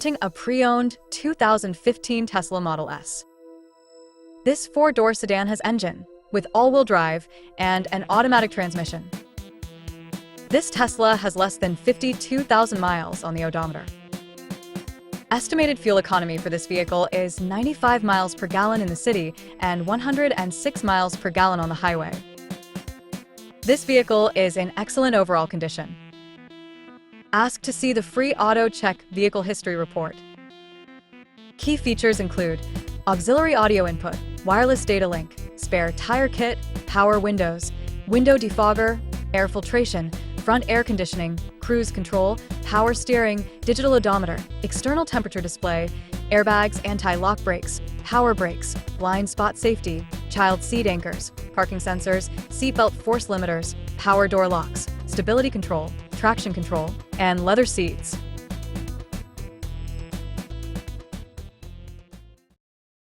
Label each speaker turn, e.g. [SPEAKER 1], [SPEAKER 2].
[SPEAKER 1] presenting a pre-owned 2015 Tesla Model S. This four-door sedan has engine, with all-wheel drive and an automatic transmission. This Tesla has less than 52,000 miles on the odometer. Estimated fuel economy for this vehicle is 95 miles per gallon in the city and 106 miles per gallon on the highway. This vehicle is in excellent overall condition. Ask to see the free Auto Check Vehicle History Report. Key features include auxiliary audio input, wireless data link, spare tire kit, power windows, window defogger, air filtration, front air conditioning, cruise control, power steering, digital odometer, external temperature display, airbags, anti-lock brakes, power brakes, blind spot safety, child seat anchors, parking sensors, seatbelt force limiters, power door locks, stability control, traction control, and leather seats.